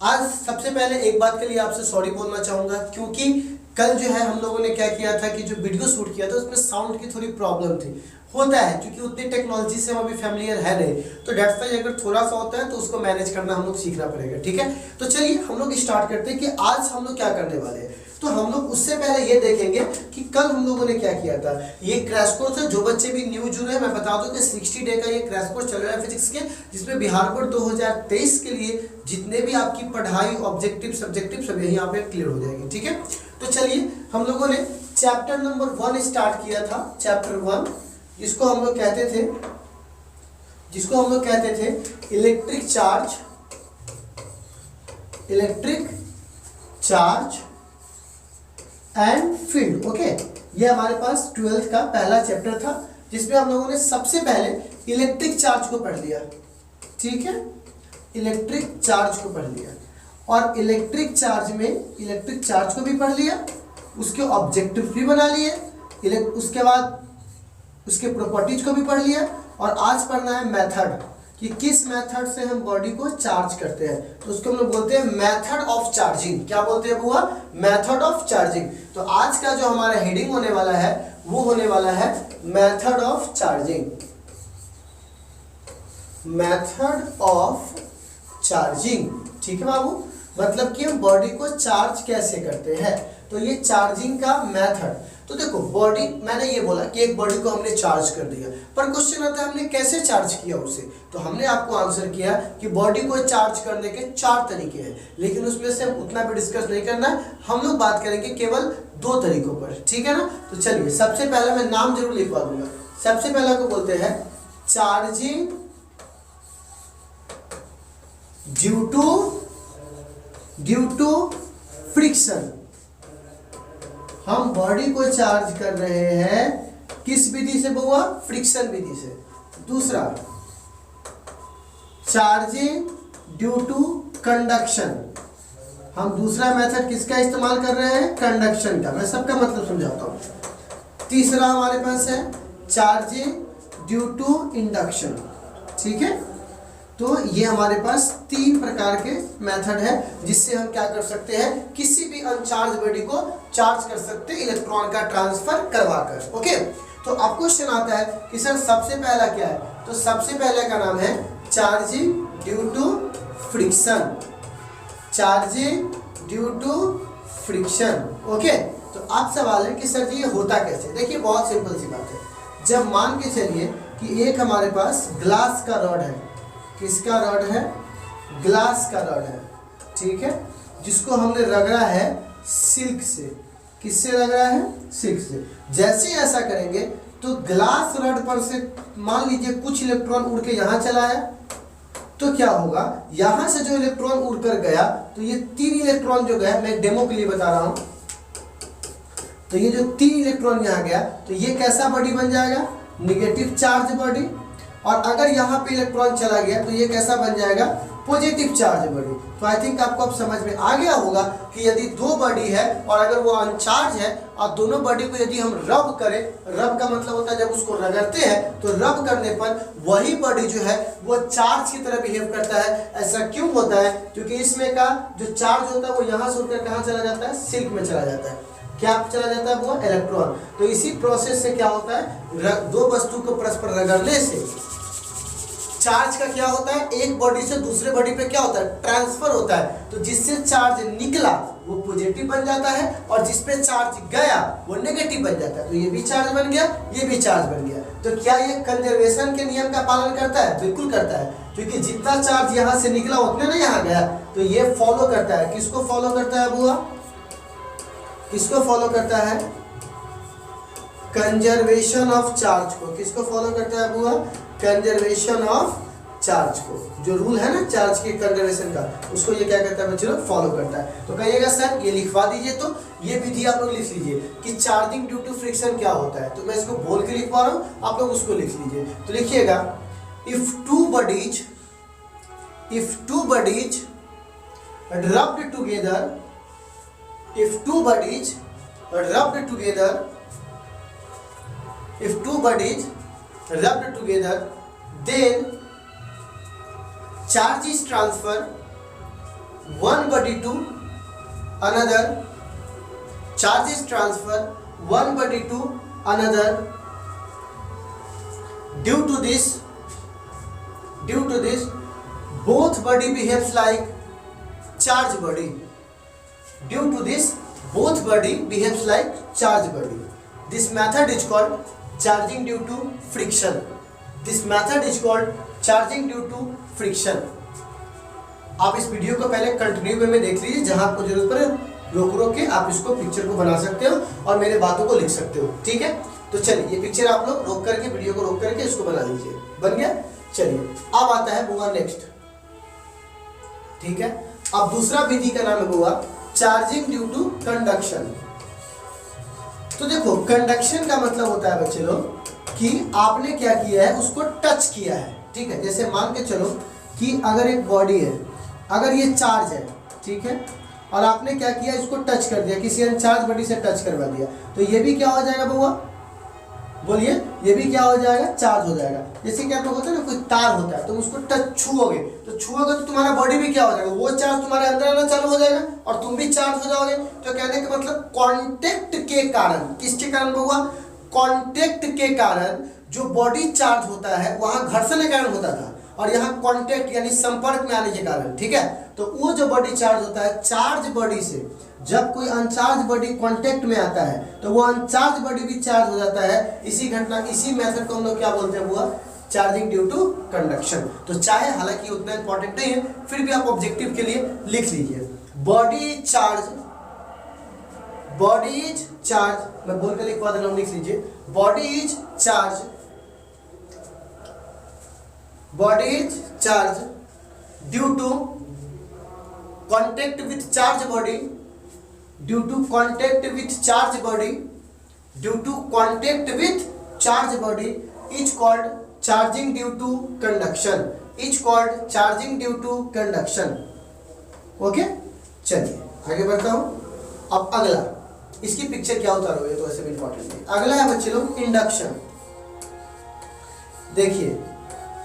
आज सबसे पहले एक बात के लिए आपसे सॉरी बोलना चाहूंगा, क्योंकि कल जो है हम लोगों ने क्या किया था कि जो वीडियो शूट किया था उसमें साउंड की थोड़ी प्रॉब्लम थी। होता है क्योंकि उतनी टेक्नोलॉजी से हम अभी फैमिलियर है नहीं, तो डेट्स वाइज अगर थोड़ा सा होता है तो उसको मैनेज करना हम लोग सीखना पड़ेगा। ठीक है, तो चलिए हम लोग स्टार्ट करते हैं कि आज हम लोग क्या करने वाले हैं। तो हम लोग उससे पहले ये देखेंगे कि कल हम लोगों ने क्या किया था। ये क्रैश कोर्स है, जो बच्चे भी न्यू जुड़े हैं मैं बता दूं कि 60 डे का ये क्रैश कोर्स चल रहा है फिजिक्स के, जिसमें बिहार बोर्ड 2023 के लिए जितने भी आपकी पढ़ाई ऑब्जेक्टिव सब्जेक्टिव सब यहाँ पे क्लियर हो जाएगी। ठीक है, तो चलिए हम लोगों ने चैप्टर नंबर 1 स्टार्ट किया था। चैप्टर 1 जिसको हम लोग कहते थे electric charge and field. Okay, ये हमारे पास 12th का पहला चैप्टर था, जिसमें हम लोगों ने सबसे पहले इलेक्ट्रिक चार्ज को पढ़ लिया। ठीक है, इलेक्ट्रिक चार्ज को पढ़ लिया और इलेक्ट्रिक चार्ज को भी पढ़ लिया, उसके ऑब्जेक्टिव भी बना लिए, उसके बाद उसके प्रॉपर्टीज को भी पढ़ लिया। और आज पढ़ना है मेथड, कि किस मेथड से हम बॉडी को चार्ज करते हैं। तो उसको हम लोग बोलते हैं मेथड ऑफ चार्जिंग। क्या बोलते हैं बुआ? Method of charging. तो आज का जो हमारा हेडिंग होने वाला है वो होने वाला है method of charging. Method of charging, ठीक है बाबू, मतलब कि हम बॉडी को चार्ज कैसे करते हैं। तो ये चार्जिंग का मेथड। तो देखो बॉडी, मैंने ये बोला कि एक बॉडी को हमने चार्ज कर दिया, पर क्वेश्चन आता है हमने कैसे चार्ज किया उसे। तो हमने आपको आंसर किया कि बॉडी को चार्ज करने के 4 तरीके हैं, लेकिन उसमें से हम उतना भी डिस्कस नहीं करना है। हम लोग बात करेंगे केवल 2 तरीकों पर, ठीक है ना। तो चलिए सबसे पहले मैं नाम जरूर लिखवा दूंगा। सबसे पहला को बोलते हैं चार्जिंग ड्यू टू फ्रिक्शन। हम बॉडी को चार्ज कर रहे हैं किस विधि से बुआ? फ्रिक्शन विधि से। दूसरा चार्जिंग ड्यू टू कंडक्शन। हम दूसरा मेथड किसका इस्तेमाल कर रहे हैं? कंडक्शन का। मैं सबका मतलब समझाता हूं। तीसरा हमारे पास है चार्जिंग ड्यू टू इंडक्शन। ठीक है, तो ये हमारे पास 3 प्रकार के मेथड है जिससे हम क्या कर सकते हैं, किसी भी अनचार्ज बॉडी को चार्ज कर सकते हैं इलेक्ट्रॉन का ट्रांसफर करवाकर। ओके, तो अब क्वेश्चन आता है कि सर सबसे पहला क्या है। तो सबसे पहले का नाम है charging due to friction. Charging due to friction. Okay, तो अब सवाल है कि सर जी ये होता कैसे। देखिए बहुत सिंपल सी बात है। जब मान के चलिए कि एक हमारे पास ग्लास का रॉड है। किसका रॉड है? ग्लास का रॉड है। ठीक है, जिसको हमने रगड़ा है सिल्क से। किससे रगड़ा है? सिल्क से। जैसे ऐसा करेंगे तो ग्लास रॉड पर से मान लीजिए कुछ इलेक्ट्रॉन उड़ के यहाँ चला है, तो क्या होगा, यहाँ से जो इलेक्ट्रॉन उड़ कर गया, तो ये 3 इलेक्ट्रॉन जो गया, मैं डेमो के लिए बता रहा हूँ। तो ये जो 3 इलेक्ट्रॉन यहाँ गया, तो ये कैसा बॉडी बन जाएगा? Negative charge body. और अगर यहाँ पे इलेक्ट्रॉन चला गया तो ये कैसा बन जाएगा? Positive charge body. तो आई थिंक आपको अब समझ में आ गया होगा कि यदि 2 बॉडी है और अगर वो अनचार्ज है और दोनों बॉडी को यदि हम रब करें, रब का मतलब होता है जब उसको रगड़ते हैं, तो रब करने पर वही बॉडी जो है वो चार्ज की तरह बिहेव करता है। ऐसा क्यों होता है? क्योंकि इसमें का जो चार्ज होता है वो यहाँ से उठकर कहाँ चला जाता है? सिल्क में चला जाता है। क्या चला जाता है वो? इलेक्ट्रॉन। तो इसी प्रोसेस से क्या होता है, 2 वस्तु को परस्पर रगड़ने से चार्ज का क्या होता है, एक बॉडी से दूसरे बॉडी पे क्या होता है? ट्रांसफर होता है। तो जिससे चार्ज निकला वो पॉजिटिव बन जाता है और जिस पे चार्ज गया वो नेगेटिव बन जाता है। तो ये भी चार्ज बन गया, ये भी चार्ज बन गया। तो क्या ये कंजर्वेशन के नियम का पालन करता है? बिल्कुल करता है, क्योंकि जितना चार्ज यहाँ से निकला उतने ना यहाँ गया। तो ये फॉलो करता है। किसको फॉलो करता है बुआ? किसको फॉलो करता है? कंजर्वेशन ऑफ चार्ज को। किसको फॉलो करता है बुआ? कंजर्वेशन ऑफ चार्ज को। जो रूल है ना चार्ज के कंजर्वेशन का, उसको ये क्या करता है बच्चों? फॉलो करता है। तो कहिएगा सर ये लिखवा दीजिए, तो ये विधि आप लोग लिख लीजिए कि चार्जिंग ड्यू टू फ्रिक्शन क्या होता है। तो मैं इसको बोल के लिखवा रहा हूँ, आप लोग उसको लिख लीजिए। तो लिखिएगा if two bodies rubbed together, if two bodies rubbed together, then charge is transferred one body to another, charge is transfer one body to another. Due to this both body behaves like charge body. Due to this both body behaves like charge body. This method is called charging due to friction. This method is called charging due to friction. आप इस video को पहले continue वे में देख लीजिए, जहां आपको जरूरत पड़े रोक के आप इसको पिक्चर को बना सकते हो और मेरे बातों को लिख सकते हो, ठीक है। तो चलिए ये पिक्चर आप लोग रोक करके, वीडियो को रोक करके इसको बना लीजिए। बन गया। चलिए अब आता है बुआ नेक्स्ट, ठीक है। अब दूसरा विधि का नाम है बुआ चार्जिंग ड्यू टू कंडक्शन। तो देखो कंडक्शन का मतलब होता है बच्चे लोग कि आपने क्या किया है, उसको टच किया है, ठीक है। जैसे मान के चलो कि अगर एक बॉडी है, अगर ये चार्ज है, ठीक है, और आपने क्या किया, इसको टच कर दिया, किसी अनचार्ज बॉडी से टच करवा दिया, तो ये भी क्या हो जाएगा बुआ, बोलिए, ये भी क्या हो जाएगा, चार्ज हो जाएगा। जैसे कि आप लोग होता है ना, कोई तार होता है, तुम उसको टच छुओगे तो तुम्हारा बॉडी भी क्या हो जाएगा, वो चार्ज तुम्हारे अंदर आना चालू हो जाएगा और तुम भी चार्ज हो जाओगे। तो कहने का मतलब कांटेक्ट के कारण, किसके कारण बुआ, कांटेक्ट के कारण जो बॉडी चार्ज होता है वहां घर्षण के कारण होता था, और यहाँ कांटेक्ट यानी संपर्क में आने के कारण, ठीक है। तो वो जो बॉडी चार्ज होता है, चार्ज बॉडी से जब कोई अनचार्ज बॉडी कांटेक्ट में आता है तो वो अनचार्ज बॉडी भी चार्ज हो जाता है। इसी घटना, इसी मेथड को हम लोग क्या बोलते हैं बुआ, चार्जिंग ड्यू टू कंडक्शन। तो चाहे हालांकि उतना इंपॉर्टेंट नहीं है, फिर भी आप ऑब्जेक्टिव के लिए लिख लीजिए। Body charge, body is charge, मैं बोल कर लिखवा दे रहा हूं, लिख लीजिए। Body is charge, body is charge due to contact with charge body, due to contact with charge body, due to contact with charge body is called charging due to conduction, is called charging due to conduction. Okay, चलिए आगे बढ़ता हूं। अब अगला, इसकी picture क्या उतारोगे तो ऐसे भी इंपॉर्टेंट है। अगला है बच्चे लोग इंडक्शन। देखिए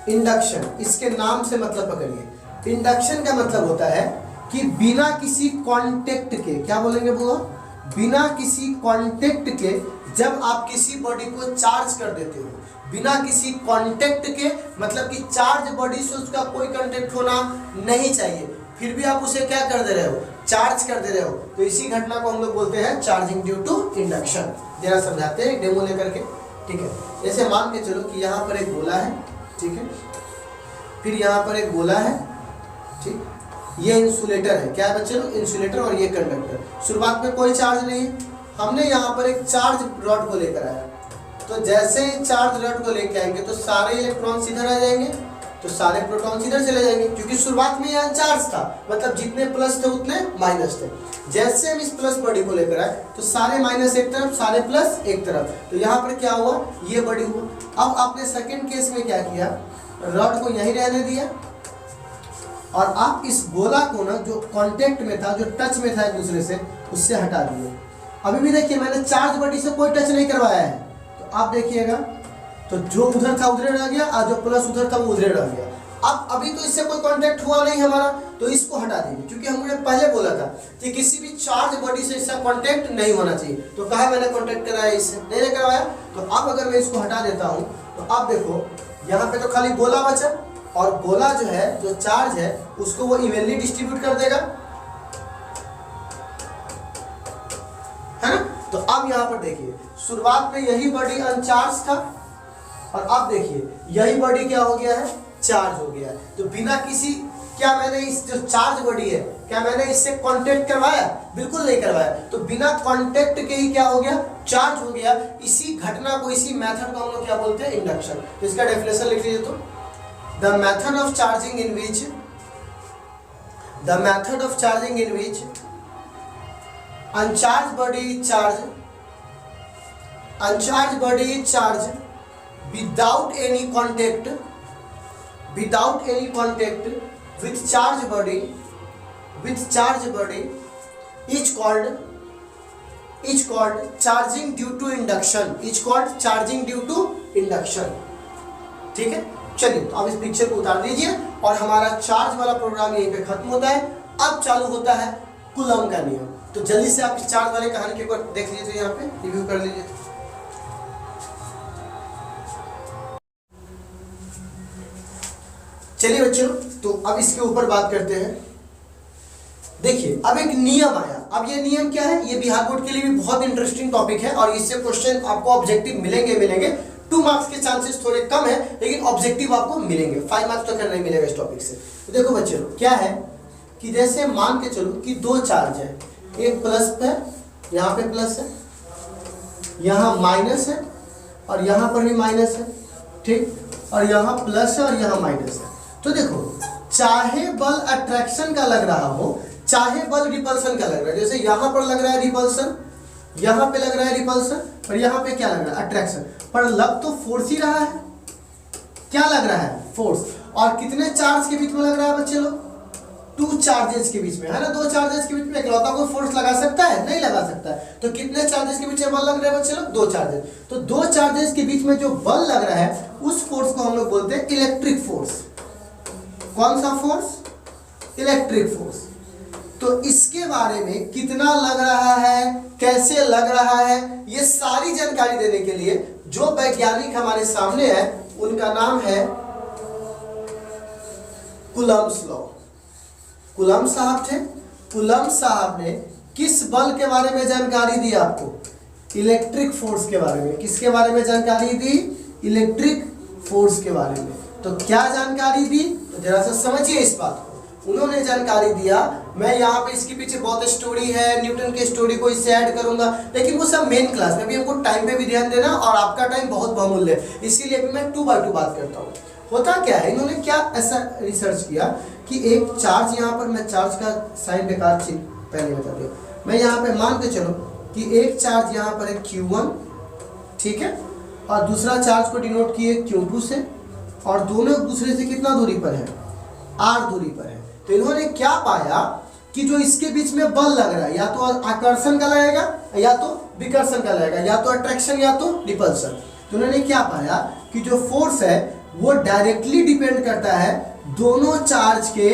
इंडक्शन, इसके नाम से मतलब पकड़िए। इंडक्शन का मतलब होता है कि बिना किसी कांटेक्ट के, क्या बोलेंगे बुआ, बिना किसी कांटेक्ट के जब आप किसी बॉडी को चार्ज कर देते हो, बिना किसी कांटेक्ट के, मतलब कि चार्ज बॉडी से उसका कोई कांटेक्ट होना नहीं चाहिए, फिर भी आप उसे क्या कर दे रहे हो, चार्ज कर दे रहे हो, तो इसी घटना को हम लोग बोलते हैं चार्जिंग ड्यू टू इंडक्शन। जरा समझाते हैं डेमो लेकर के, ठीक है। जैसे मान के चलो कि यहाँ पर एक गोला है, ठीक है, फिर यहाँ पर एक गोला है, ठीक, ये इंसुलेटर है, क्या है बच्चे लोग, इंसुलेटर, और ये कंडक्टर। शुरुआत में कोई चार्ज नहीं है, हमने यहाँ पर एक चार्ज रॉड को लेकर आया, तो जैसे ही चार्ज रॉड को लेकर आएंगे तो सारे इलेक्ट्रॉन्स इधर आ जाएंगे, तो सारे प्रोटॉन्स इधर चले जाएंगे, क्योंकि शुरुआत में यहाँ चार्ज था, मतलब जितने प्लस थे उतने माइनस थे। जैसे हम इस प्लस बॉडी को लेकर आए तो सारे माइनस एक तरफ, सारे प्लस एक तरफ, तो यहाँ पर क्या हुआ, ये बॉडी हुआ। अब आपने सेकंड केस में क्या किया, रॉड को यहीं रहने दिया और आप इस गोला को ना, जो कांटेक्ट में था, जो टच में था एक दूसरे से, उससे हटा दिए। अभी भी देखिए मैंने चार्ज बॉडी से कोई टच नहीं करवाया है, तो आप देखिएगा तो जो उधर था उधर रह गया और जो प्लस उधर था वो उधर रह गया। अब अभी तो इससे कोई कांटेक्ट हुआ नहीं हमारा, तो इसको हटा देंगे, क्योंकि हमने पहले बोला था कि किसी भी चार्ज बॉडी से इसका कांटेक्ट नहीं होना चाहिए। तो कहा मैंने कांटेक्ट कराया, इससे नहीं करवाया। तो अब अगर मैं इसको हटा देता हूँ तो आप देखो यहाँ पे तो खाली गोला बचा, और गोला जो है, जो चार्ज है, उसको वो इवनली डिस्ट्रीब्यूट कर देगा, है ना। तो अब यहाँ पर देखिए शुरुआत में यही बॉडी अनचार्ज था, और अब देखिए यही बॉडी क्या हो गया है, चार्ज हो गया है। तो बिना किसी, क्या मैंने इस जो चार्ज बॉडी है, क्या मैंने इससे कांटेक्ट करवाया, बिल्कुल नहीं करवाया। तो बिना कांटेक्ट के ही क्या हो गया, चार्ज हो गया। इसी घटना को, इसी मेथड को हम लोग क्या बोलते हैं, इंडक्शन। तो इसका डेफिनेशन लिख लीजिए, तो the method of charging in which, the method of charging in which uncharged body is charged, uncharged body is charged without any contact, without any contact with charged body, with charged body is called charging due to induction, is called charging due to induction। ठीक है, चलिए तो अब इस picture को उतार दीजिए और हमारा चार्ज वाला प्रोग्राम यहीं पे खत्म होता है। अब चालू होता है कूलम का नियम। तो जल्दी से आप इस चार्ज वाले कहानी के ऊपर देख लीजिए, यहाँ पे रिव्यू कर लीजिए। चलिए बच्चों, तो अब इसके ऊपर बात करते हैं। देखिए अब एक नियम आया। अब ये नियम क्या है, ये बिहार बोर्ड के लिए भी बहुत इंटरेस्टिंग टॉपिक है और इससे क्वेश्चन आपको ऑब्जेक्टिव मिलेंगे। 2 मार्क्स के चांसेस थोड़े कम है, लेकिन ऑब्जेक्टिव आपको मिलेंगे। 5 मार्क्स तो नहीं मिलेगा इस टॉपिक से। तो देखो बच्चों क्या है कि जैसे मान के चलो कि 2 चार्ज है, एक प्लस पे, यहाँ पे प्लस है, यहाँ माइनस है और यहाँ पर भी माइनस है, ठीक, और यहाँ प्लस है और यहाँ माइनस है। तो देखो चाहे बल अट्रैक्शन का लग रहा हो, चाहे बल रिपल्सन का लग रहा है, जैसे यहाँ पर लग रहा है रिपल्सन, यहाँ पे लग रहा है रिपल्सन और यहाँ पे क्या लग रहा है अट्रैक्शन, पर लग तो फोर्स ही रहा है। क्या लग रहा है, फोर्स। और कितने चार्ज के बीच में लग रहा है बच्चे लोग, 2 चार्जेस के बीच में, है ना। 2 चार्जेस के बीच में इकलौता कोई फोर्स लगा सकता है, नहीं लगा सकता है। तो कितने चार्जेस के बीच में बल लग रहा है बच्चे लोग, 2 चार्जेस। तो 2 चार्जेस के बीच में जो बल लग रहा है उस फोर्स को हम लोग बोलते हैं इलेक्ट्रिक फोर्स। कौन सा फोर्स, इलेक्ट्रिक फोर्स। तो इसके बारे में कितना लग रहा है, कैसे लग रहा है, ये सारी जानकारी देने के लिए जो वैज्ञानिक हमारे सामने है उनका नाम है कूलम्ब्स लॉ। कूलम साहब थे। कूलम साहब ने किस बल के बारे में जानकारी दी आपको, इलेक्ट्रिक फोर्स के बारे में। किसके बारे में जानकारी दी, इलेक्ट्रिक फोर्स के बारे में। तो क्या जानकारी दी, तो जरा सा समझिए इस बात को। उन्होंने जानकारी दिया, मैं यहाँ पे इसके पीछे बहुत स्टोरी है, न्यूटन की स्टोरी को इससे ऐड करूंगा, लेकिन वो सब मेन क्लास में। अभी हमको टाइम पे भी ध्यान देना और आपका टाइम बहुत बहुमूल्य है, इसीलिए अभी मैं 2 बाय 2 बात करता हूँ। होता क्या है, इन्होंने क्या ऐसा रिसर्च किया कि एक चार्ज, यहाँ पर मैं चार्ज का साइन बेकार चीज पहले बता दिया, मैं यहाँ पे मान के चलो कि एक चार्ज यहाँ पर है Q1, ठीक है, और दूसरा चार्ज को डिनोट किए Q2 से, और दोनों एक दूसरे से कितना दूरी पर है, R दूरी पर है। तो इन्होंने क्या पाया कि जो इसके बीच में बल लग रहा है, या तो आकर्षण का लगेगा या तो विकर्षण का लगेगा, या तो अट्रैक्शन या तो रिपल्सन। तो उन्होंने क्या पाया कि जो फोर्स है वो डायरेक्टली डिपेंड करता है दोनों चार्ज के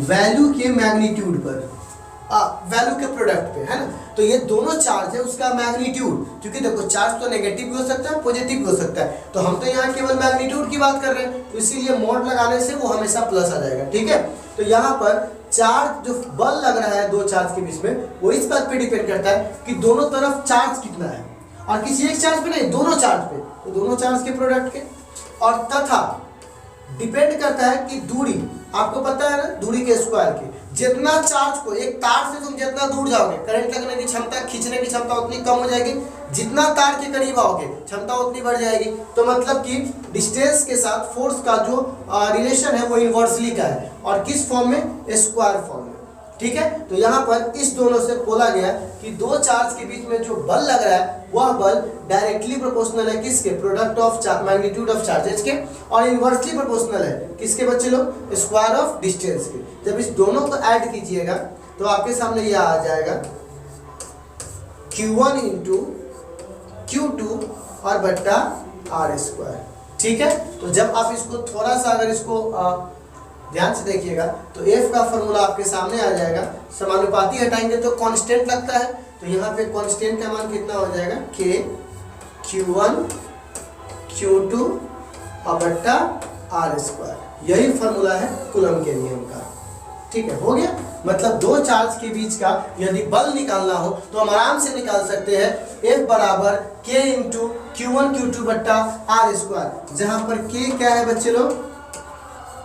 वैल्यू के मैग्नीट्यूड पर, वैल्यू के प्रोडक्ट पे, है ना। तो ये दोनों चार्ज है उसका मैग्नीट्यूड, क्योंकि देखो चार्ज तो नेगेटिव भी हो सकता है, पॉजिटिव भी हो सकता है। तो हम तो यहाँ केवल मैग्नीट्यूड की बात कर रहे हैं, तो इसीलिए मोड लगाने से वो हमेशा प्लस आ जाएगा, ठीक है। तो यहाँ पर चार्ज, जो बल लग रहा है 2 चार्ज के बीच में, वो इस बात पे डिपेंड करता है कि दोनों तरफ चार्ज कितना है, और किसी एक चार्ज पे नहीं, दोनों चार्ज पे, तो दोनों चार्ज के प्रोडक्ट के। और तथा डिपेंड करता है कि दूरी, आपको पता है ना, दूरी के स्क्वायर की। जितना चार्ज को, एक तार से तुम जितना दूर जाओगे, करंट लगने की क्षमता, खींचने की क्षमता उतनी कम हो जाएगी, जितना तार के करीब आओगे क्षमता उतनी बढ़ जाएगी। तो मतलब कि डिस्टेंस के साथ फोर्स का जो रिलेशन है वो इन्वर्सली का है, और किस फॉर्म में, स्क्वायर फॉर्म में, ठीक है। तो यहाँ पर इस दोनों से बोला गया कि 2 चार्ज के बीच में जो बल लग रहा है वह बल डायरेक्टली प्रोपोर्शनल है किसके, product of magnitude of charges के, और इनवर्सली प्रोपोर्शनल है किसके बच्चे लोग, स्क्वायर ऑफ डिस्टेंस के। जब इस दोनों को ऐड कीजिएगा तो आपके सामने यह आ जाएगा Q1 × Q2 और बट्टा R², ठीक है। तो जब आप इसको थोड़ा सा अगर इसको ध्यान से देखिएगा तो F का फॉर्मूला आपके सामने आ जाएगा। समानुपाती हटाएंगे तो कांस्टेंट लगता है, तो यहाँ पे कांस्टेंट का मान कितना हो जाएगा, K Q1 Q2 और बट्टा R²। यही फॉर्मूला है कूलम के नियम का, ठीक है। हो गया, मतलब 2 चार्ज के बीच का यदि बल निकालना हो तो हम आराम से निकाल सकते हैं। F बराबर K × Q1 Q2 बट्टा R², जहाँ पर K क्या है बच्चे लोग,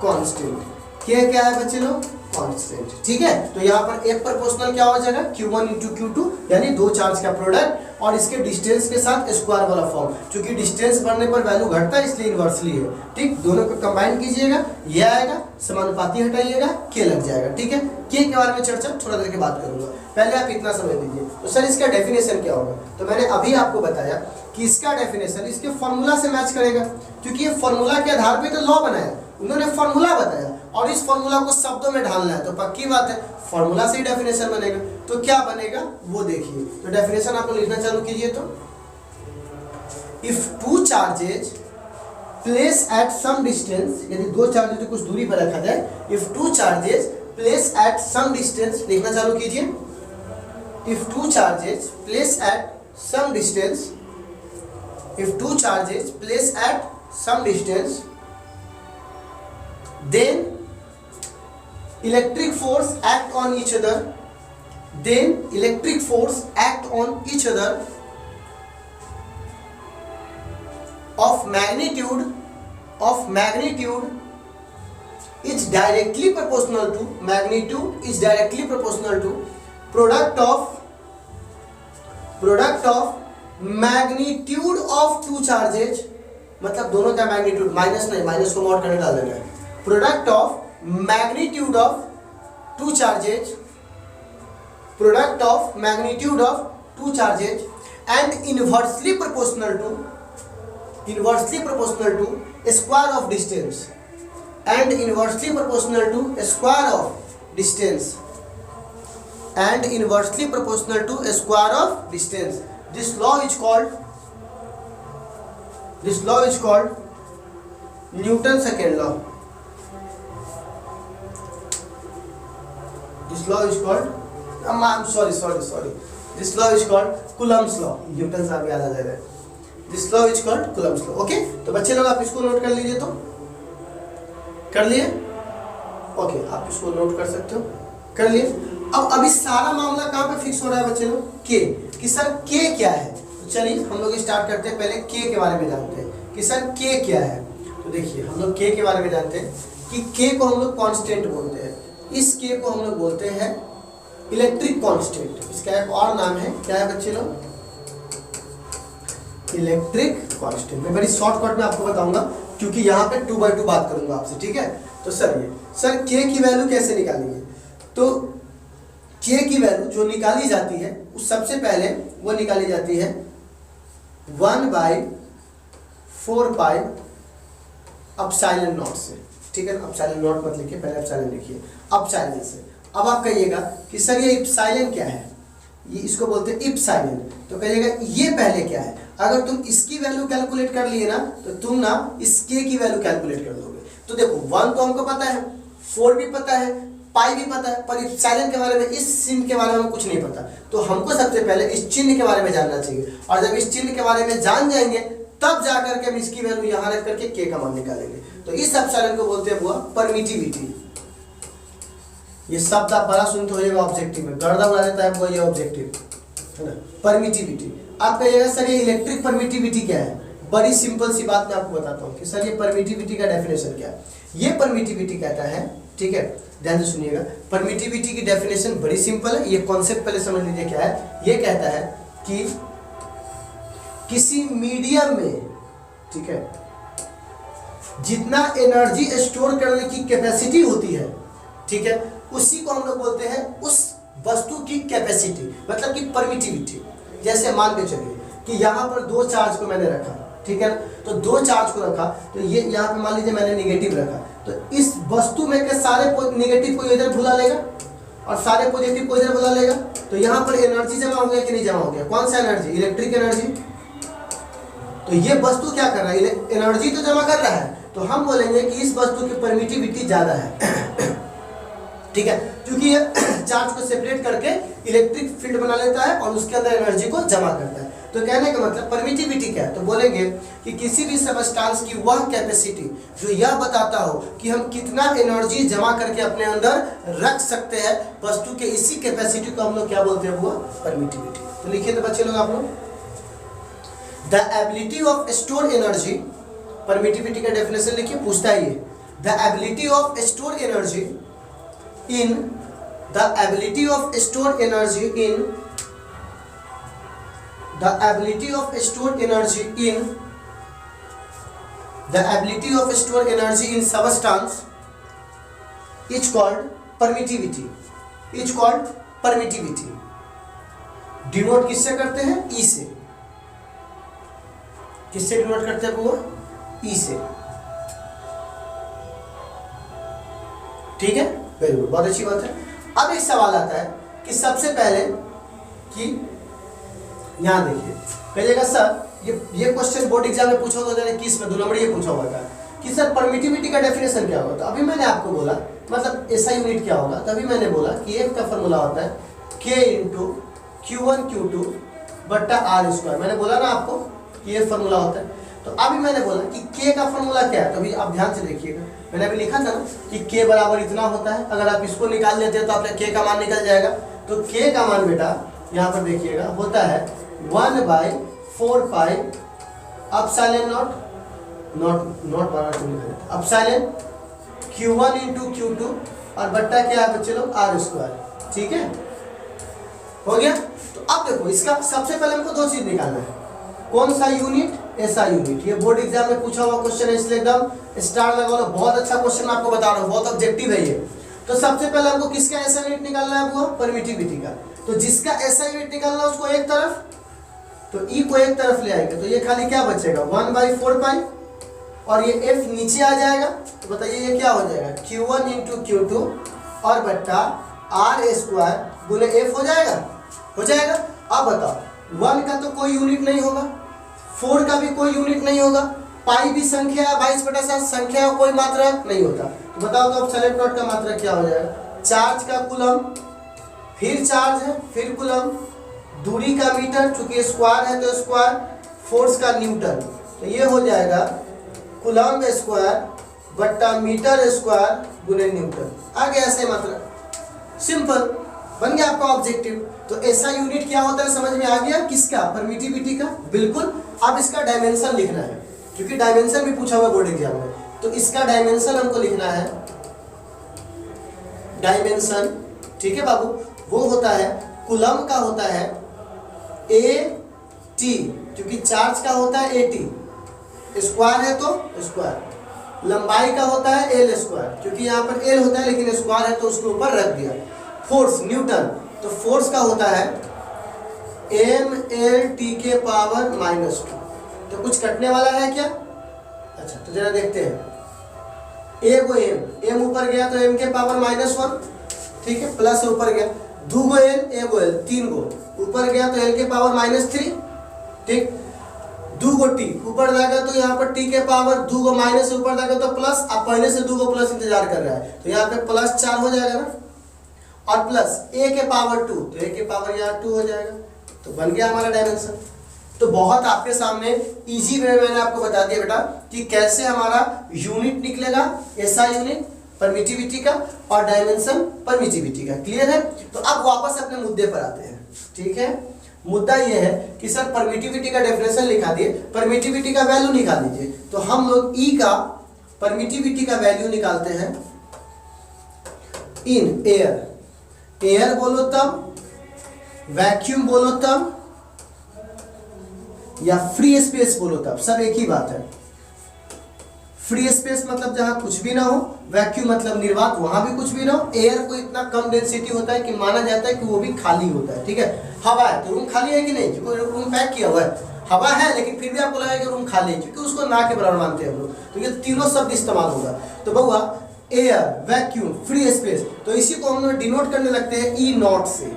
कांस्टेंट। K क्या है बच्चे लोग, कांस्टेंट, ठीक है। तो यहाँ पर F प्रोपोर्शनल क्या हो जाएगा, Q1 × Q2, यानी 2 चार्ज का प्रोडक्ट और इसके डिस्टेंस के साथ स्क्वायर वाला फॉर्म, क्योंकि डिस्टेंस बढ़ने पर वैल्यू घटता है इसलिए इनवर्सली है, ठीक। दोनों को कंबाइन कीजिएगा, ये आएगा, समानुपाती हटाइएगा, K लग जाएगा, ठीक है। K के बारे में चर्चा थोड़ा देर के बाद करूंगा, पहले आप इतना समझ लीजिए। तो सर इसका डेफिनेशन क्या होगा, तो मैंने अभी आपको बताया कि इसका डेफिनेशन इसके फॉर्मूला से मैच करेगा, क्योंकि ये फॉर्मूला के आधार पर तो लॉ बनाया, उन्होंने फॉर्मूला बताया और इस फॉर्मूला को शब्दों में ढालना है, तो पक्की बात है फॉर्मूला से ही डेफिनेशन बनेगा। तो क्या बनेगा वो देखिए, तो डेफिनेशन आपको लिखना चालू कीजिए। तो if 2 charges place at some distance, यदि दो चार्जेस को कुछ दूरी पर रखा जाए, if two charges place at some distance, लिखना चालू कीजिए, if two charges place at some distance, if two charges place at some distance, then electric force act on each other, then electric force act on each other of magnitude is directly proportional to, magnitude is directly proportional to product of magnitude of two charges, मतलब दोनों का magnitude, minus नहीं, minus को mod करने डाल देना है, product of magnitude of two charges, product of magnitude of two charges and inversely proportional to square of distance, and inversely proportional to square of distance, and inversely proportional to square of distance. This law is called Newton's second law. This law is called, I'm sorry. This law is called Coulomb's law. Newton साहब याद आ जाएगा. This law is called Coulomb's law. Okay, तो बच्चे लोग आप इसको note कर लीजिए. तो कर लिए? ओके, आप इसको नोट कर सकते हो. कर लिए? अब अभी सारा मामला कहाँ पे फिक्स हो रहा है बच्चे लोग? के, कि सर के क्या है. तो चलिए हम लोग स्टार्ट करते हैं. पहले के के बारे में जानते हैं कि सर के क्या है. तो देखिए हम लोग के बारे में जानते हैं कि के को हम लोग कांस्टेंट बोलते हैं. इस के को हम लोग बोलते हैं इलेक्ट्रिक कांस्टेंट. इसका एक और नाम है, क्या है बच्चे लोग? Electric constant. मैं बड़ी शॉर्टकट में आपको बताऊंगा क्योंकि यहाँ पे 2/2 बात करूंगा आपसे, ठीक है. तो सर के की वैल्यू कैसे निकालेंगे? तो के की वैल्यू जो निकाली जाती है उस सबसे पहले वो निकाली जाती है 1/4 पाई एप्सिलॉन नॉट से, ठीक है. एप्सिलॉन नॉट मत लिखिए, पहले एप्सिलॉन लिखिए, एप्सिलॉन से. अब आप कहिएगा कि सर ये एप्सिलॉन क्या है? ये इसको बोलते हैं एप्सिलॉन. तो कहिएगा ये पहले क्या है? अगर तुम इसकी वैल्यू कैलकुलेट कर लिए ना तो तुम ना इस के की वैल्यू कैलकुलेट कर दोगे. तो देखो 1 तो हमको पता है, 4 भी पता है, पाई भी पता है, पर एप्सिलॉन के बारे में, इस चिन्ह के बारे में कुछ नहीं पता. तो हमको सबसे पहले इस चिन्ह के बारे में जानना चाहिए, और जब इस चिन्ह के बारे में जान जाएंगे तब जाकर के हम इसकी वैल्यू यहाँ रख करके के का मान निकालेंगे. तो इस एप्सिलॉन को बोलते हैं वो परमिटिविटी. ये शब्द आप बड़ा सुनते होइएगा ऑब्जेक्टिव में, गर्दा उड़ा देता है वो, ये ऑब्जेक्टिव है ना, परमिटिविटी. आप कहिएगा सर ये इलेक्ट्रिक परमिटिविटी क्या है? बड़ी सिंपल सी बात मैं आपको बताता हूँ कि सर ये परमिटिविटी का डेफिनेशन क्या है. ये परमिटिविटी कहता है, ठीक है, ध्यान से सुनिएगा. परमिटिविटी की डेफिनेशन बड़ी सिंपल है. ये कॉन्सेप्ट पहले समझ लीजिए क्या है. ये कहता है कि किसी मीडियम में, ठीक है, जितना एनर्जी स्टोर करने की कैपेसिटी होती है, ठीक है, उसी को हम लोग बोलते हैं उस वस्तु की कैपेसिटी, मतलब कि परमिटिविटी. जैसे मान के चलिए कि यहाँ पर 2 चार्ज को मैंने रखा, ठीक है ना. तो 2 चार्ज को रखा, तो ये यहाँ पे मान लीजिए मैंने नेगेटिव रखा, तो इस वस्तु में के सारे नेगेटिव को इधर भुला लेगा और सारे पॉजिटिव को इधर बुला लेगा. तो यहाँ पर एनर्जी जमा हो गया कि नहीं जमा हो गया? कौन सा एनर्जी? Electric energy. तो ये वस्तु क्या कर रहा है? एनर्जी तो जमा कर रहा है. तो हम बोलेंगे कि इस वस्तु की परमिटिविटी ज़्यादा है, ठीक है, क्योंकि ये चार्ज को सेपरेट करके इलेक्ट्रिक फील्ड बना लेता है और उसके अंदर एनर्जी को जमा करता है. तो कहने का मतलब परमिटिविटी क्या है? तो बोलेंगे कि किसी भी सबस्टांस की वह कैपेसिटी जो यह बताता हो कि हम कितना एनर्जी जमा करके अपने अंदर रख सकते हैं वस्तु के, इसी कैपेसिटी को हम लोग क्या बोलते हैं? वो परमिटिविटी. तो लिखिए तो बच्चे लोग आप लोग, the ability of store energy. Permittivity का डेफिनेशन लिखिए, पूछता है ये. The ability of store energy in the ability of stored energy in the ability of stored energy in the ability of stored energy in substance is called permittivity. is called permittivity. Denote किससे करते हैं? ई से. किससे denote करते हैं वो? ई से. ठीक है, वेरी गुड, बहुत अच्छी बात है. अब एक सवाल आता है कि सबसे पहले कि यहाँ देखिए, कहिएगा सर ये क्वेश्चन बोर्ड एग्जाम में पूछा होगा 2021 में 2 नंबर ये पूछा हुआ था कि सर परमिटिविटी का डेफिनेशन क्या होगा। तो अभी मैंने आपको बोला मतलब ऐसा यूनिट क्या होगा, तभी मैंने बोला कि एफ का फॉर्मूला होता है k इंटू Q1 Q2 बट्टा R स्क्वायर। मैंने बोला ना आपको कि ये फॉर्मूला होता है। तो अभी मैंने बोला कि k का फॉर्मूला क्या है, तो अभी आप ध्यान से देखिएगा, मैंने अभी लिखा था ना कि k बराबर इतना होता है। अगर आप इसको निकाल लेते हैं तो आपका k का मान निकल जाएगा। तो k का मान बेटा यहाँ पर देखिएगा होता है 1/4 पाई एप्सिलॉन नॉट बराबर एप्सिलॉन Q1 इंटू Q2 और बट्टा क्या है बच्चे लोग R स्क्वायर। ठीक है, हो गया। तो अब देखो इसका सबसे पहले हमको 2 चीज निकालना है, कौन सा यूनिट, ऐसा यूनिट। ये बोर्ड एग्जाम में पूछा हुआ क्वेश्चन है, इसलिए एकदम स्टार लगा लो। बहुत अच्छा क्वेश्चन आपको बता रहा हूँ, बहुत ऑब्जेक्टिव है ये। तो सबसे पहले हमको किसका ऐसा यूनिट निकालना है, वो परमिटिविटी का। तो जिसका ऐसा यूनिट निकालना है उसको एक तरफ, तो ई को एक तरफ ले आएंगे, तो ये खाली क्या बचेगा 1/4 पाई और ये एफ नीचे आ जाएगा। तो बताइए ये क्या हो जाएगा Q1 इंटू Q2 और बट्टा R स्क्वायर गुने एफ हो जाएगा, हो जाएगा। अब बताओ 1 का तो कोई यूनिट नहीं होगा, 4 का भी कोई यूनिट नहीं होगा, पाई भी संख्या है, 22/7 संख्या कोई मात्रक नहीं होता। तो बताओ तो अब सेलेक्ट नोट का मात्रक क्या हो जाएगा, चार्ज का कूलम, फिर चार्ज है, फिर कूलम, दूरी का मीटर, चूंकि स्क्वायर है तो स्क्वायर, फोर्स का न्यूटन। तो ये हो जाएगा कूलम स्क्वायर बट्टा मीटर स्क्वायर गुने न्यूटन। आ गया ऐसे मात्रक, सिंपल बन गया आपका ऑब्जेक्टिव। तो ऐसा यूनिट क्या होता है समझ में आ गया, किसका, परमिटिविटी का। बिल्कुल। अब इसका डायमेंशन लिखना है, क्योंकि डायमेंशन भी पूछा हुआ बोर्ड एग्जाम में। तो इसका डायमेंशन हमको लिखना है, डायमेंशन, ठीक है बाबू, वो होता है कूलम का होता है AT, क्योंकि चार्ज का होता है AT, स्क्वायर है तो स्क्वायर, लंबाई का होता है L स्क्वायर, क्योंकि यहाँ पर L होता है लेकिन स्क्वायर है तो उसके ऊपर रख दिया। फोर्स न्यूटन, तो फोर्स का होता है MLT के पावर -2। तो कुछ कटने वाला है क्या, अच्छा तो जरा देखते हैं। ए को m ऊपर गया तो m के पावर -1, ठीक है, प्लस ऊपर गया, 2 गो l, ए गो l, 3 गो ऊपर गया तो l के पावर -3, ठीक, 2 गो t ऊपर जाएगा तो यहाँ पर t के पावर 2 गो माइनस ऊपर जाएगा तो प्लस। आप पहले से 2 गो प्लस इंतजार कर रहा है तो यहाँ पे +4 हो जाएगा ना, और प्लस a के पावर 2, तो a के पावर यहाँ 2 हो जाएगा। तो बन गया हमारा डायमेंशन। तो बहुत आपके सामने इजी वे मैंने आपको बता दिया बेटा कि कैसे हमारा यूनिट निकलेगा, ऐसा यूनिट परमिटिविटी का और डायमेंशन परमिटिविटी का। क्लियर है। तो अब वापस अपने मुद्दे पर आते हैं, ठीक है। मुद्दा ये है कि सर परमिटिविटी का डेफिनेशन लिखा दिए, परमिटिविटी का वैल्यू निकाल लीजिए। तो हम लोग ई का परमिटिविटी का वैल्यू निकालते हैं इन एयर। एयर बोलो तब, वैक्यूम बोलो तब, या फ्री स्पेस बोलो तब, सब एक ही बात है। फ्री स्पेस मतलब जहां कुछ भी ना हो, वैक्यूम मतलब निर्वात, वहां भी कुछ भी ना हो। एयर को इतना कम डेंसिटी होता है कि माना जाता है कि वो भी खाली होता है, ठीक है। हवा है तो रूम खाली है कि नहीं, क्योंकि रूम पैक किया हुआ है। हवा है लेकिन फिर भी आपको लगेगा कि रूम खाली है, क्योंकि उसको ना के बराबर मानते हैं हम लोग। तो ये तीनों शब्द इस्तेमाल होगा। तो बउआ एयर, वैक्यूम, फ्री स्पेस, तो इसी को हम लोग डिनोट करने लगते हैं ई नॉट से।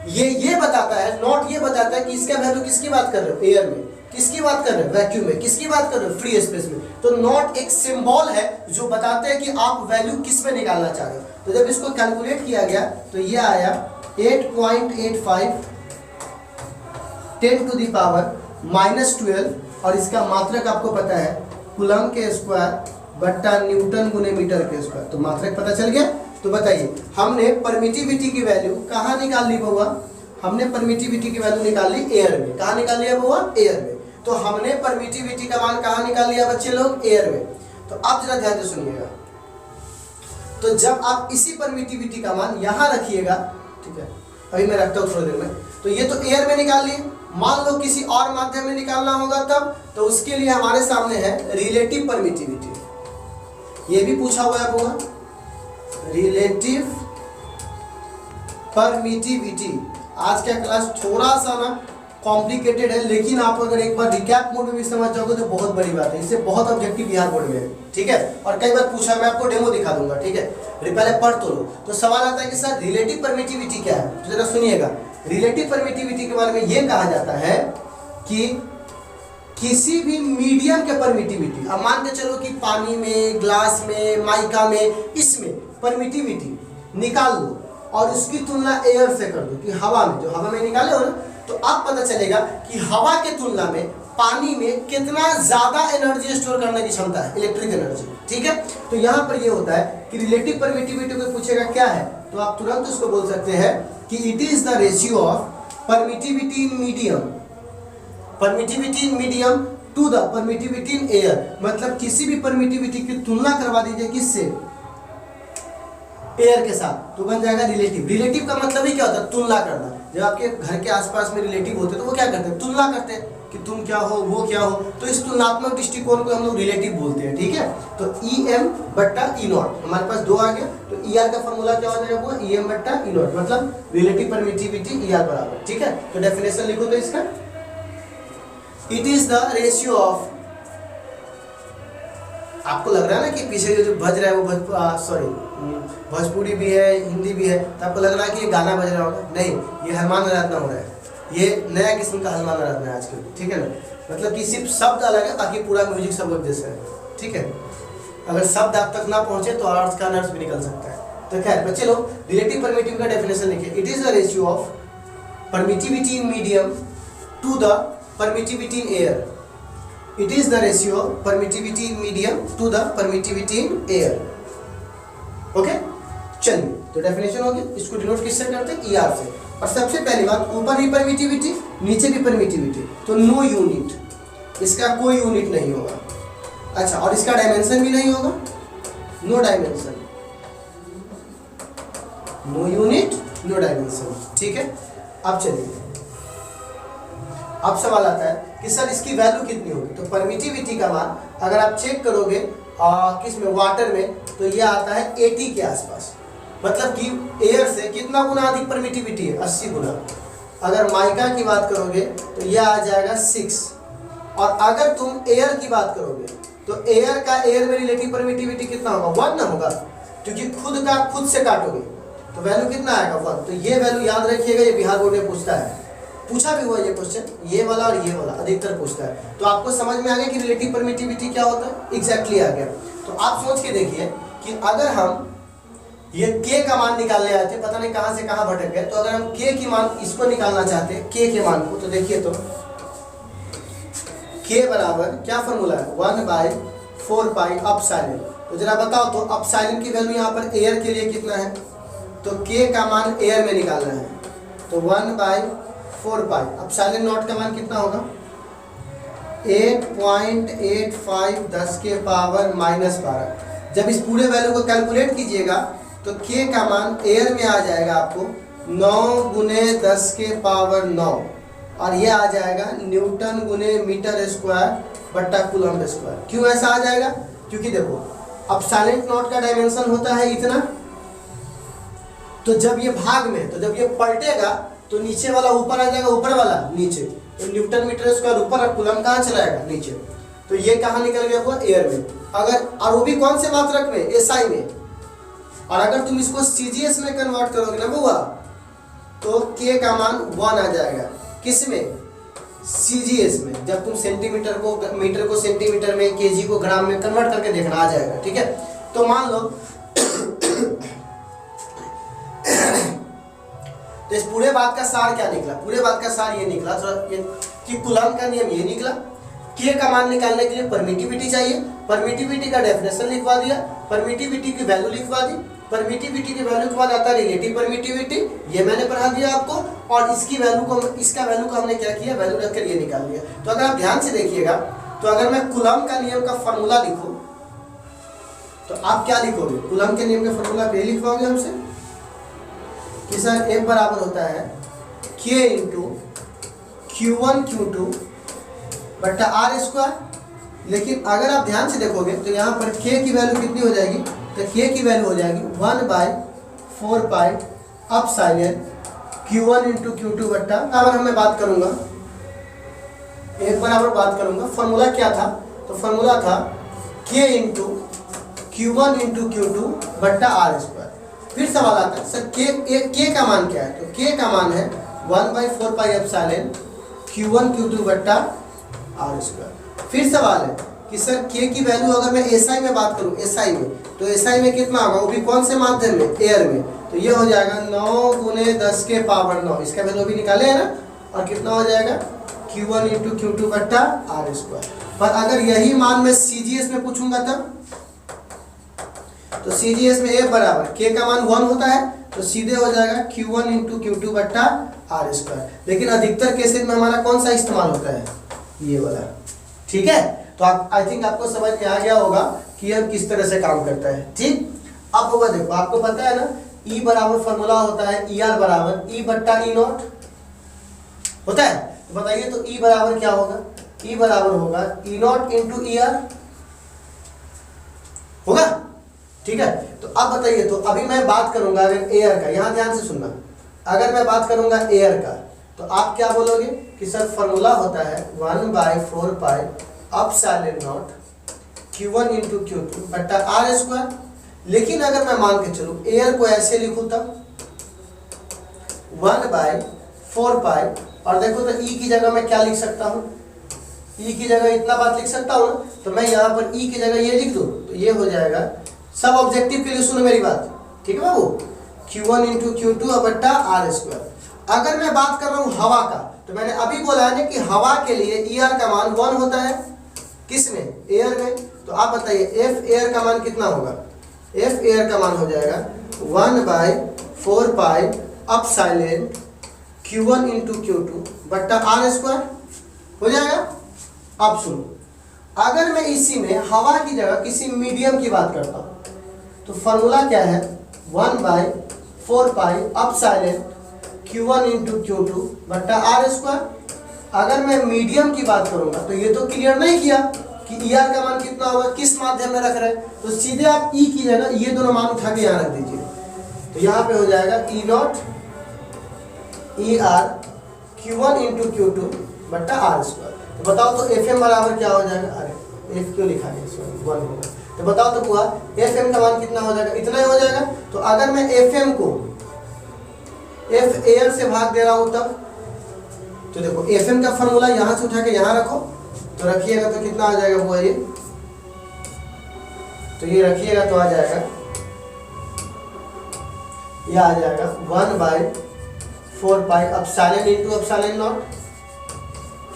ये बताता है, नॉट ये बताता है कि इसका वैल्यू किसकी बात कर रहे हो, एयर में, किसकी बात कर रहे हो, वैक्यूम में, किसकी बात कर रहे हो, फ्री स्पेस में। तो नॉट एक सिंबल है जो बताते हैं कि आप वैल्यू किस में निकालना चाह रहे हो। तो जब इसको कैलकुलेट किया गया तो ये आया 8.85 10 टू द पावर -12, और इसका मात्रक आपको पता है कूलम के स्क्वायर बट्टा न्यूटन गुने मीटर के स्क्वायर। तो मात्रक पता चल गया। तो बताइए हमने परमिटिविटी की वैल्यू कहाँ निकाल ली बउआ, हमने परमिटिविटी की वैल्यू निकाल ली एयर में। कहाँ निकाल लिया बउआ, एयर में। तो हमने परमिटिविटी का मान कहाँ निकाल लिया बच्चे लोग, एयर में। तो अब जरा ध्यान से सुनिएगा। तो जब आप इसी परमिटिविटी का मान यहाँ रखिएगा, ठीक है, अभी मैं रखता हूँ थोड़ी देर में। तो ये तो एयर में निकाल लिए, मान लो किसी और माध्यम में निकालना होगा तब, तो उसके लिए हमारे सामने है रिलेटिव परमिटिविटी। ये भी पूछा हुआ है बउआ, रिलेटिव परमिटिविटी। आज का क्लास थोड़ा सा ना कॉम्प्लिकेटेड है, लेकिन आप अगर एक बार रिकैप मोड में भी समझ जाओगे तो बहुत बड़ी बात है। इससे बहुत ऑब्जेक्टिव बिहार बोर्ड में है, ठीक है। और कई बार पूछा, मैं आपको डेमो दिखा दूंगा, ठीक है। पहले पढ़ तो लो। तो सवाल आता है कि सर रिलेटिव परमिटिविटी क्या है, तो जरा सुनिएगा। रिलेटिव परमिटिविटी के बारे में ये कहा जाता है कि किसी भी मीडियम के परमिटिविटी, अब मान के चलो कि पानी में, ग्लास में, माइका में, इसमें परमिटिविटी निकाल लो और उसकी तुलना एयर से कर दो कि हवा में, जो हवा में निकाले हो ना, तो अब पता चलेगा कि हवा के तुलना में पानी में कितना ज्यादा एनर्जी स्टोर करने की क्षमता है, इलेक्ट्रिक एनर्जी। ठीक है, तो यहाँ पर ये होता है कि रिलेटिव परमिटिविटी को पूछेगा क्या है, तो आप तुरंत उसको बोल सकते हैं कि it is the ratio of permittivity in medium, permittivity in medium to the permittivity in air. मतलब किसी भी परमिटिविटी की तुलना करवा दीजिए किससे, एयर के साथ, तो बन जाएगा रिलेटिव। रिलेटिव का मतलब ही क्या होता है, तुलना करना। जब आपके घर के आसपास में रिलेटिव होते हैं तो वो क्या करते हैं, तुलना करते हैं कि तुम क्या हो, वो क्या हो, तो इस तुलनात्मक दृष्टिकोण को हम लोग रिलेटिव बोलते हैं। ठीक है, तो EM बट्टा E0 हमारे पास 2 आ गया, तो ER का फॉर्मूला क्या हो जाएगा, EM बट्टा E0, मतलब रिलेटिव परमिटिविटी ER बराबर। ठीक है, तो डेफिनेशन लिखो तो इसका, it is the ratio of, आपको लग रहा है ना कि पीछे जो बज रहा है वो भोजपुरी भी है, हिंदी भी है, तो आपको लग रहा है कि ये गाना बज रहा होगा, नहीं, ये हनुमान आराधना हो रहा है, ये नया किस्म का हनुमान आराधना है आजकल। ठीक है ना, मतलब कि सिर्फ शब्द अलग है, बाकी पूरा म्यूजिक सब एक जैसा है। ठीक है, अगर शब्द आप तक ना पहुंचे तो अर्थ का अर्थ भी निकल सकता है। तो खैर बच्चे लोग, रिलेटिव परमिटिव का डेफिनेशन लिखिए, it is the ratio of permittivity in medium to the permittivity in air. It is the ratio of permittivity in medium to the permittivity in air. Okay, चलिए, तो डेफिनेशन हो गया। इसको denote किससे करते हैं, ER से। और सबसे पहली बात, ऊपर भी परमिटिविटी, नीचे भी परमिटिविटी, तो नो यूनिट, इसका कोई यूनिट नहीं होगा। अच्छा, और इसका डायमेंशन भी नहीं होगा, no dimension, no unit no dimension. ठीक है, अब चलिए, अब सवाल आता है कि सर इसकी वैल्यू कितनी होगी। तो परमिटिविटी का मान अगर आप चेक करोगे किस में, वाटर में, तो ये आता है 80 के आसपास, मतलब कि एयर से कितना गुना अधिक परमिटिविटी है, 80 गुना। अगर माइका की बात करोगे तो ये आ जाएगा 6, और अगर तुम एयर की बात करोगे तो एयर में रिलेटिव परमिटिविटी कितना होगा, 1 ना होगा, क्योंकि खुद का खुद से काटोगे तो वैल्यू कितना आएगा, 1। तो ये वैल्यू याद रखिएगा, ये बिहार बोर्ड में पूछता है, पूछा भी हुआ ये क्वेश्चन, ये वाला और ये वाला अधिकतर पूछता है। तो आपको समझ में आ गया कि रिलेटिव परमिटिविटी क्या होता है, एग्जैक्टली आ गया। तो आप सोच के देखिए कि अगर हम ये K का मान निकालने आते, पता नहीं कहां से कहां भटक गए, तो अगर हम K की मान इसको निकालना चाहते हैं, K के मान को, तो देखिए, तो K बराबर क्या फॉर्मूला है, 1/4 पाई अपसाइलन। तो जरा बताओ तो अपसाइलन की वैल्यू यहाँ पर एयर के लिए कितना है, तो K का मान एयर में निकालना है, तो 1/4 पाई अपसाइलन नॉट का मान कितना होगा, 8.85 10 के पावर -12। जब इस पूरे वैल्यू को कैलकुलेट कीजिएगा तो K का मान एयर में आ जाएगा आपको 9 गुने 10 के पावर 9, और ये आ जाएगा न्यूटन गुने मीटर स्क्वायर बट्टा कूलम्ब स्क्वायर। क्यों ऐसा आ जाएगा, क्योंकि देखो अपसाइलन नॉट का डायमेंशन होता है इतना, तो जब ये भाग में, तो जब ये पलटेगा तो नीचे वाला ऊपर आ जाएगा, ऊपर वाला नीचे, तो न्यूटन मीटर स्क्वायर ऊपर और कूलम्ब कहाँ चला जाएगा, नीचे। तो ये कहाँ निकल गया हुआ, एयर में। अगर, और वो भी कौन से मात्रक में, SI में। और अगर तुम इसको CGS में कन्वर्ट करोगे ना बुआ, तो K का मान 1 आ जाएगा, किस में, CGS में। जब तुम सेंटीमीटर को, मीटर को सेंटीमीटर में, kg को ग्राम में कन्वर्ट करके देखना आ जाएगा। ठीक है, तो मान लो तो इस पूरे बात का सार क्या निकला, पूरे बात का सार ये निकला कि कूलम्ब का नियम ये निकला, K का मान निकालने के लिए परमिटिविटी चाहिए, परमिटिविटी का डेफिनेशन लिखवा दिया, परमिटिविटी की वैल्यू लिखवा दी, परमिटिविटी की वैल्यू के बाद आता है रिलेटिव परमिटिविटी, ये मैंने पढ़ा दिया आपको, और इसकी वैल्यू को, इसका वैल्यू को हमने क्या किया, वैल्यू रखकर ये निकाल लिया। तो अगर आप ध्यान से देखिएगा, तो अगर मैं कूलम्ब का नियम का फॉर्मूला लिखूं तो आप क्या लिखोगे, कूलम्ब के नियम का फॉर्मूला पे लिखवाओगे हमसे कि सर F बराबर होता है K इंटू Q1 Q2 बट्टा R स्क्वायर। लेकिन अगर आप ध्यान से देखोगे तो यहाँ पर K की वैल्यू कितनी हो जाएगी, तो K की वैल्यू हो जाएगी 1/4 पाई अपसाइलन Q1 इंटू Q2 बट्टा, अब मैं बात करूँगा, एक बराबर बात करूँगा, फॉर्मूला क्या था, तो फॉर्मूला था K into Q1 into Q2 बट्टा R स्क्वायर। फिर सवाल आता है सर K का मान क्या है, तो K का मान है 1/4 पाई एप्सिलॉन Q1 Q2 बट्टा आर स्क्वायर। फिर सवाल है कि सर के की वैल्यू अगर मैं एसआई में बात करूं, एसआई में, तो एसआई में कितना होगा, वो भी कौन से माध्यम में, एयर में, तो ये हो जाएगा 9 × 10 के पावर 9, इसका वैल्यू भी निकाले है ना, और कितना हो जाएगा Q1 × Q2 बट्टा आर स्क्वायर। पर अगर यही मान मैं CGS में पूछूंगा तब, तो CGS में F बराबर K का मान 1 होता है, तो सीधे हो जाएगा Q1 × Q2 बट्टा आर स्क्वायर। लेकिन अधिकतर केसेस में हमारा कौन सा इस्तेमाल होता है, ये वाला, ठीक है। तो आप आई थिंक आपको समझ में आ गया होगा कि हम किस तरह से काम करता है, ठीक। अब होगा देखो, आपको पता है ना E बराबर फॉर्मूला होता है ER बराबर E बट्टा E नॉट होता है, तो बताइए तो E बराबर क्या होगा, E बराबर होगा E नॉट इंटू ER होगा, ठीक है। तो अब बताइए, तो अभी मैं बात करूंगा अगर एयर का, यहां ध्यान से सुनना, अगर मैं बात करूंगा एयर का, तो आप क्या बोलोगे कि सर फॉर्मूला होता है 1/4 pi epsilon not Q1 × Q2 बट्टा आर स्क्वायर। लेकिन अगर मैं मान के चलूं एयर को ऐसे लिखूं तब 1/4 पाई, और देखो तो E की जगह मैं क्या लिख सकता हूं, E की जगह इतना बात लिख सकता हूं ना, तो मैं यहाँ पर E की जगह ये लिख दूं, तो ये हो जाएगा, सब ऑब्जेक्टिव के लिए सुनो मेरी बात, ठीक है बाबू, Q1 × Q2 बट्टा आर स्क्वायर। अगर मैं बात कर रहा हूं हवा का, तो मैंने अभी बोला है कि हवा के लिए ER का मान 1 होता है, किसमें, एयर में। तो आप बताइए F एयर का मान कितना होगा, F एयर का मान हो जाएगा 1/4 पाई एप्सिलॉन Q1 × Q2 बट्टा आर स्क्वायर हो जाएगा। अब सुनो, अगर मैं इसी में हवा की जगह किसी मीडियम की बात करता हूं, तो फॉर्मूला क्या है 1/4 पाई एप्सिलॉन Q1 × Q2 बट्टा आर स्क्वायर। अगर मैं मीडियम की बात करूंगा, तो ये तो क्लियर नहीं किया कि ER का मान कितना होगा, किस माध्यम में रख रहे हैं, तो सीधे आप E की जगह ये दोनों मान उठा के यहाँ रख दीजिए, तो यहाँ पे हो जाएगा E not ER Q1 × Q2 बट्टा आर स्क्वायर। तो बताओ तो FM बराबर क्या हो जाएगा, अरे F क्यों लिखा गया, सॉरी 1 होगा, तो बताओ तो हुआ FM का मान कितना हो जाएगा, इतना ही हो जाएगा। तो अगर मैं FM को F एयर से भाग दे रहा हूं तब, तो देखो FM का फॉर्मूला यहां से उठा के यहां रखो, तो रखिएगा तो कितना आ जाएगा वो, ये तो ये रखिएगा तो आ जाएगा, ये आ जाएगा 1/4 pi epsilon into epsilon not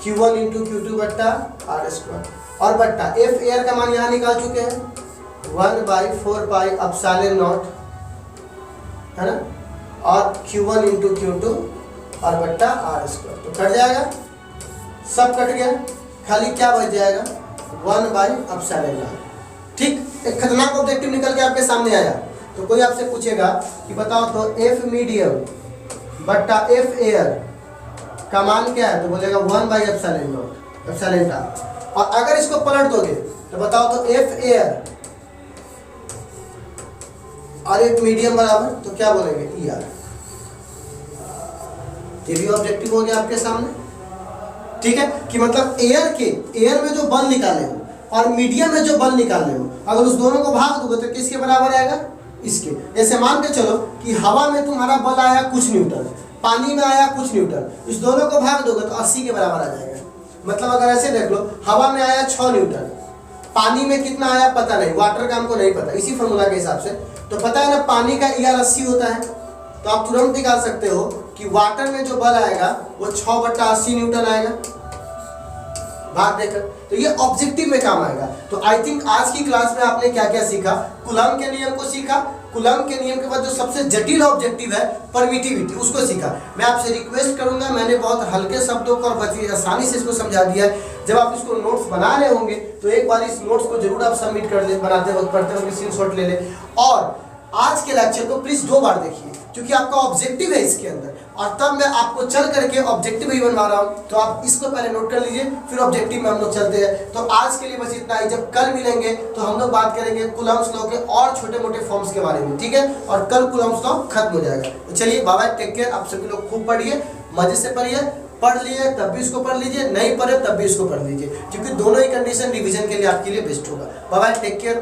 Q1 × Q2 बट्टा आर स्क्वायर, और बट्टा F एयर का मान यहाँ निकाल चुके हैं 1/4 पाई एप्सिलॉन नॉट, है ना, और Q1 × Q2 और बट्टा आर स्क्वायर। तो कट जाएगा, सब कट गया, खाली क्या बच जाएगा 1/एप्सिलॉन नॉट, ठीक। एक खतरनाक ऑब्जेक्टिव निकल के आपके सामने आया। तो कोई आपसे पूछेगा कि बताओ तो F मीडियम बट्टा F एयर का मान क्या है, तो बोलेगा 1/एप्सिलॉन नॉट, एप्सिलॉन का। और अगर इसको पलट दोगे तो बताओ तो F एयर और एक मीडियम बराबर, तो क्या बोलेंगे ER। ये भी ऑब्जेक्टिव हो गया आपके सामने, ठीक है, कि मतलब एयर में जो बल निकाले हो और मीडियम में जो बल निकाले हो, अगर उस दोनों को भाग दोगे तो किसके बराबर आएगा, इसके। जैसे मान के चलो कि हवा में तुम्हारा बल आया कुछ न्यूटन, पानी में आया कुछ न्यूटन, इस दोनों को भाग दोगे तो 80 के बराबर आ जाएगा। मतलब अगर ऐसे देख लो, हवा में आया 6 न्यूटन, पानी में कितना आया पता नहीं, वाटर का हमको नहीं पता, इसी फॉर्मूला के हिसाब से तो पता है ना पानी का ER 80 होता है, तो आप तुरंत निकाल सकते हो कि वाटर में जो बल आएगा वो 6/80 न्यूटन आएगा भाग देकर। तो ये ऑब्जेक्टिव में काम आएगा। तो आई थिंक आज की क्लास में आपने क्या क्या सीखा, कूलम्ब के नियम को सीखा, कूलम्ब के नियम के बाद जो सबसे जटिल ऑब्जेक्टिव है परमिटिविटी, उसको सीखा। मैं आपसे रिक्वेस्ट करूंगा, मैंने बहुत हल्के शब्दों को और बड़ी आसानी से इसको समझा दिया है। जब आप इसको नोट्स बना रहे होंगे तो एक बार इस नोट्स को जरूर आप सबमिट कर ले, बनाते वक्त पढ़ते वक्त स्क्रीनशॉट ले ले, और आज के लेक्चर को प्लीज 2 बार देखिए, क्योंकि आपका ऑब्जेक्टिव है इसके अंदर, और तब मैं आपको चल करके ऑब्जेक्टिव ही बनवा रहा हूँ। तो आप इसको पहले नोट कर लीजिए, फिर ऑब्जेक्टिव में हम लोग चलते हैं। तो आज के लिए बस इतना ही, जब कल मिलेंगे तो हम लोग बात करेंगे कूलम्ब्स लॉ के और छोटे मोटे फॉर्म्स के बारे में, ठीक है, और कल कूलम्ब्स लॉ खत्म हो जाएगा। तो चलिए बाय बाय, टेक केयर, आप सभी लोग खूब पढ़िए, मजे से पढ़िए, पढ़ लिए तब भी इसको पढ़ लीजिए, नहीं पढ़े तब भी इसको पढ़ लीजिए, क्योंकि दोनों ही कंडीशन रिवीजन के लिए आपके लिए बेस्ट होगा। Bye bye, take care.